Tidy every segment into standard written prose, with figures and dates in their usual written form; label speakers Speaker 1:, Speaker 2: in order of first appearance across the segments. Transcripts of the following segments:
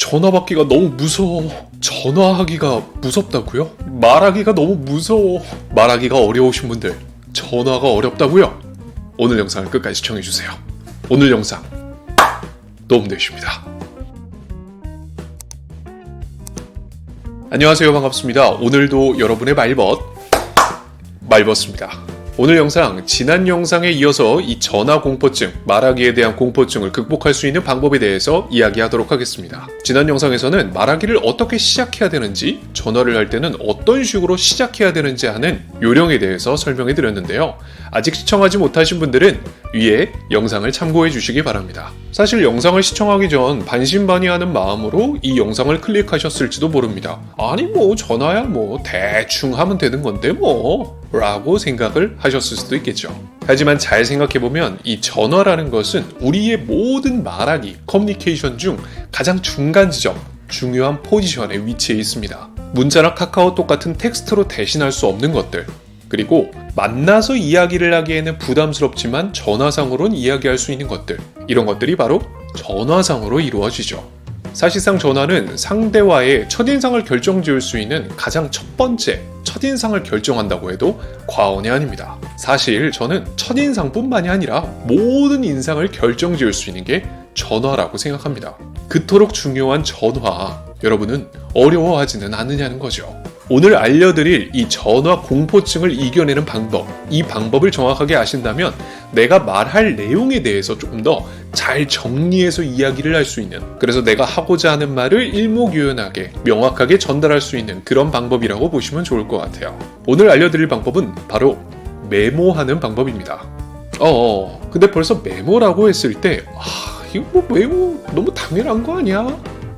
Speaker 1: 전화 받기가 너무 무서워. 전화하기가 무섭다고요? 말하기가 너무 무서워. 말하기가 어려우신 분들, 전화가 어렵다고요? 오늘 영상을 끝까지 시청해주세요. 오늘 영상 도움되십니다. 안녕하세요, 반갑습니다. 오늘도 여러분의 말벗습니다. 오늘 영상, 지난 영상에 이어서 이 전화 공포증, 말하기에 대한 공포증을 극복할 수 있는 방법에 대해서 이야기하도록 하겠습니다. 지난 영상에서는 말하기를 어떻게 시작해야 되는지, 전화를 할 때는 어떤 식으로 시작해야 되는지 하는 요령에 대해서 설명해 드렸는데요. 아직 시청하지 못하신 분들은 위에 영상을 참고해 주시기 바랍니다. 사실 영상을 시청하기 전 반신반의하는 마음으로 이 영상을 클릭하셨을지도 모릅니다. 아니 전화야 대충 하면 되는 건데 라고 생각을 하셨을 수도 있겠죠. 하지만 잘 생각해보면 이 전화라는 것은 우리의 모든 말하기, 커뮤니케이션 중 가장 중간 지점, 중요한 포지션에 위치해 있습니다. 문자나 카카오톡 같은 텍스트로 대신할 수 없는 것들, 그리고 만나서 이야기를 하기에는 부담스럽지만 전화상으로는 이야기할 수 있는 것들, 이런 것들이 바로 전화상으로 이루어지죠. 사실상 전화는 상대와의 첫인상을 결정지을 수 있는 가장 첫 번째 첫인상을 결정한다고 해도 과언이 아닙니다. 사실 저는 첫인상뿐만이 아니라 모든 인상을 결정지을 수 있는 게 전화라고 생각합니다. 그토록 중요한 전화, 여러분은 어려워하지는 않느냐는 거죠. 오늘 알려드릴 이 전화 공포증을 이겨내는 방법, 이 방법을 정확하게 아신다면 내가 말할 내용에 대해서 조금 더 잘 정리해서 이야기를 할 수 있는, 그래서 내가 하고자 하는 말을 일목요연하게 명확하게 전달할 수 있는 그런 방법이라고 보시면 좋을 것 같아요. 오늘 알려드릴 방법은 바로 메모하는 방법입니다. 근데 벌써 메모라고 했을 때 이거 메모 너무 당연한 거 아니야?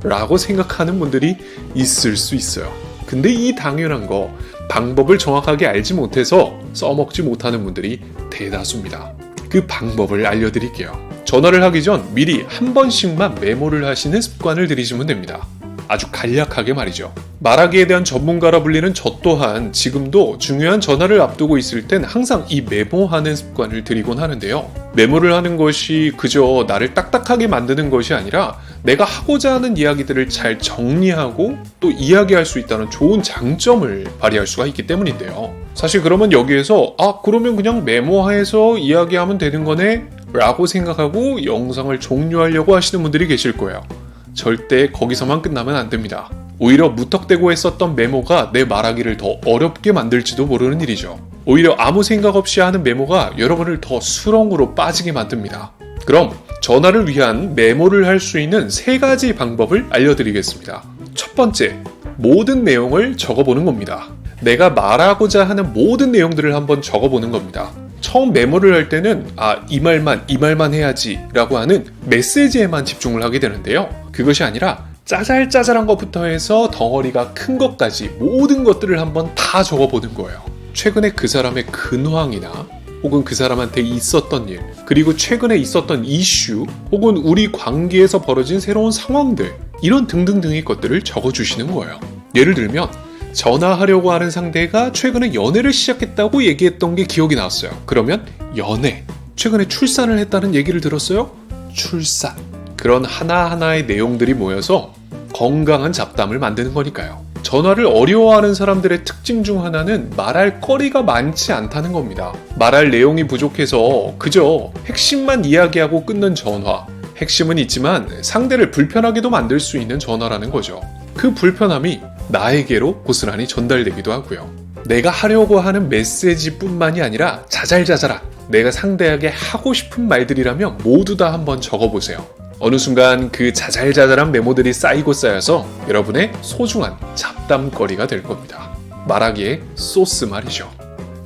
Speaker 1: 라고 생각하는 분들이 있을 수 있어요. 근데 이 당연한 거, 방법을 정확하게 알지 못해서 써먹지 못하는 분들이 대다수입니다. 그 방법을 알려드릴게요. 전화를 하기 전 미리 한 번씩만 메모를 하시는 습관을 들이시면 됩니다. 아주 간략하게 말이죠. 말하기에 대한 전문가라 불리는 저 또한 지금도 중요한 전화를 앞두고 있을 땐 항상 이 메모하는 습관을 들이곤 하는데요. 메모를 하는 것이 그저 나를 딱딱하게 만드는 것이 아니라 내가 하고자 하는 이야기들을 잘 정리하고 또 이야기할 수 있다는 좋은 장점을 발휘할 수가 있기 때문인데요. 사실 그러면 여기에서 그러면 그냥 메모해서 이야기하면 되는 거네? 라고 생각하고 영상을 종료하려고 하시는 분들이 계실 거예요. 절대 거기서만 끝나면 안 됩니다. 오히려 무턱대고 했었던 메모가 내 말하기를 더 어렵게 만들지도 모르는 일이죠. 오히려 아무 생각 없이 하는 메모가 여러분을 더 수렁으로 빠지게 만듭니다. 그럼 전화를 위한 메모를 할 수 있는 3가지 방법을 알려드리겠습니다. 첫 번째, 모든 내용을 적어보는 겁니다. 내가 말하고자 하는 모든 내용들을 한번 적어보는 겁니다. 처음 메모를 할 때는 이 말만 해야지 라고 하는 메시지에만 집중을 하게 되는데요. 그것이 아니라 짜잘짜잘한 것부터 해서 덩어리가 큰 것까지 모든 것들을 한번 다 적어보는 거예요. 최근에 그 사람의 근황이나 혹은 그 사람한테 있었던 일, 그리고 최근에 있었던 이슈, 혹은 우리 관계에서 벌어진 새로운 상황들, 이런 등등등의 것들을 적어주시는 거예요. 예를 들면 전화하려고 하는 상대가 최근에 연애를 시작했다고 얘기했던 게 기억이 나왔어요. 그러면 연애, 최근에 출산을 했다는 얘기를 들었어요? 출산. 그런 하나하나의 내용들이 모여서 건강한 잡담을 만드는 거니까요. 전화를 어려워하는 사람들의 특징 중 하나는 말할 거리가 많지 않다는 겁니다. 말할 내용이 부족해서 그저 핵심만 이야기하고 끊는 전화. 핵심은 있지만 상대를 불편하게도 만들 수 있는 전화라는 거죠. 그 불편함이 나에게로 고스란히 전달되기도 하고요. 내가 하려고 하는 메시지뿐만이 아니라 자잘자잘한 내가 상대에게 하고 싶은 말들이라면 모두 다 한번 적어보세요. 어느 순간 그 자잘자잘한 메모들이 쌓이고 쌓여서 여러분의 소중한 잡담거리가 될 겁니다. 말하기의 소스 말이죠.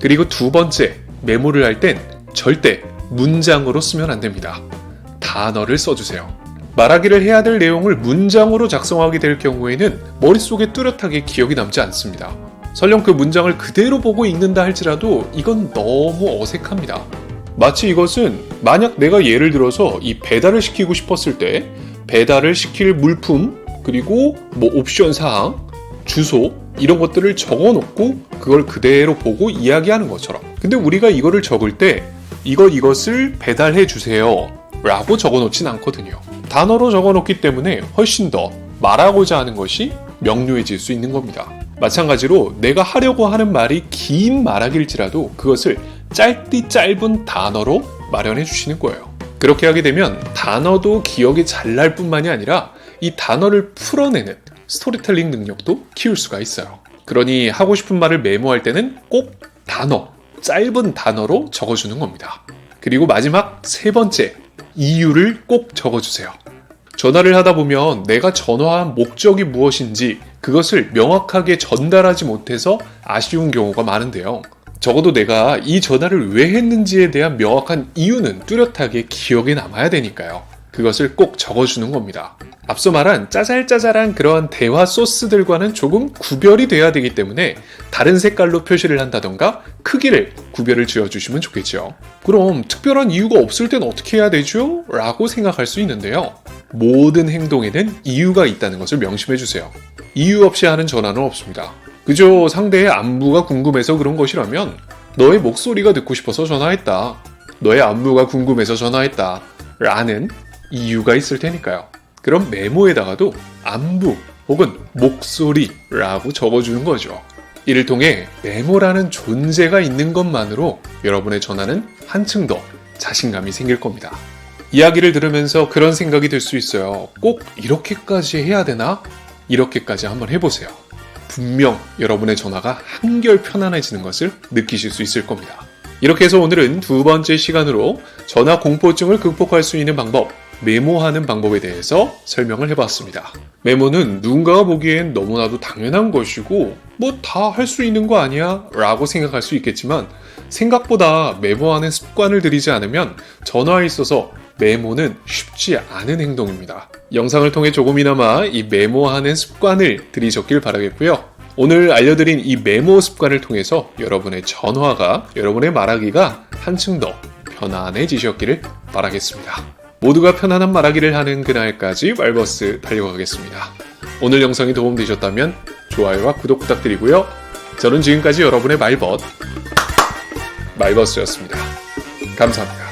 Speaker 1: 그리고 두 번째, 메모를 할 땐 절대 문장으로 쓰면 안 됩니다. 단어를 써주세요. 말하기를 해야 될 내용을 문장으로 작성하게 될 경우에는 머릿속에 뚜렷하게 기억이 남지 않습니다. 설령 그 문장을 그대로 보고 읽는다 할지라도 이건 너무 어색합니다. 마치 이것은 만약 내가 예를 들어서 이 배달을 시키고 싶었을 때 배달을 시킬 물품, 그리고 옵션 사항, 주소, 이런 것들을 적어놓고 그걸 그대로 보고 이야기하는 것처럼. 근데 우리가 이거를 적을 때 이것을 배달해 주세요 라고 적어놓진 않거든요. 단어로 적어놓기 때문에 훨씬 더 말하고자 하는 것이 명료해질 수 있는 겁니다. 마찬가지로 내가 하려고 하는 말이 긴 말하기일지라도 그것을 짧디 짧은 단어로 마련해 주시는 거예요. 그렇게 하게 되면 단어도 기억이 잘 날 뿐만이 아니라 이 단어를 풀어내는 스토리텔링 능력도 키울 수가 있어요. 그러니 하고 싶은 말을 메모할 때는 꼭 단어, 짧은 단어로 적어주는 겁니다. 그리고 마지막 세 번째, 이유를 꼭 적어주세요. 전화를 하다 보면 내가 전화한 목적이 무엇인지 그것을 명확하게 전달하지 못해서 아쉬운 경우가 많은데요. 적어도 내가 이 전화를 왜 했는지에 대한 명확한 이유는 뚜렷하게 기억에 남아야 되니까요. 그것을 꼭 적어주는 겁니다. 앞서 말한 짜잘짜잘한 그러한 대화 소스들과는 조금 구별이 돼야 되기 때문에 다른 색깔로 표시를 한다던가 크기를 구별을 지어주시면 좋겠죠. 그럼 특별한 이유가 없을 땐 어떻게 해야 되죠? 라고 생각할 수 있는데요. 모든 행동에는 이유가 있다는 것을 명심해주세요. 이유 없이 하는 전화는 없습니다. 그저 상대의 안부가 궁금해서 그런 것이라면 너의 목소리가 듣고 싶어서 전화했다. 너의 안부가 궁금해서 전화했다. 라는 이유가 있을 테니까요. 그럼 메모에다가도 안부 혹은 목소리라고 적어주는 거죠. 이를 통해 메모라는 존재가 있는 것만으로 여러분의 전화는 한층 더 자신감이 생길 겁니다. 이야기를 들으면서 그런 생각이 들 수 있어요. 꼭 이렇게까지 해야 되나? 이렇게까지 한번 해보세요. 분명 여러분의 전화가 한결 편안해지는 것을 느끼실 수 있을 겁니다. 이렇게 해서 오늘은 두 번째 시간으로 전화 공포증을 극복할 수 있는 방법, 메모하는 방법에 대해서 설명을 해봤습니다. 메모는 누군가가 보기엔 너무나도 당연한 것이고 뭐 다 할 수 있는 거 아니야? 라고 생각할 수 있겠지만 생각보다 메모하는 습관을 들이지 않으면 전화에 있어서 메모는 쉽지 않은 행동입니다. 영상을 통해 조금이나마 이 메모하는 습관을 들이셨길 바라겠고요. 오늘 알려드린 이 메모 습관을 통해서 여러분의 전화가, 여러분의 말하기가 한층 더 편안해지셨기를 바라겠습니다. 모두가 편안한 말하기를 하는 그날까지 말버스 달려가겠습니다. 오늘 영상이 도움되셨다면 좋아요와 구독 부탁드리고요. 저는 지금까지 여러분의 말벗, 말버스였습니다. 감사합니다.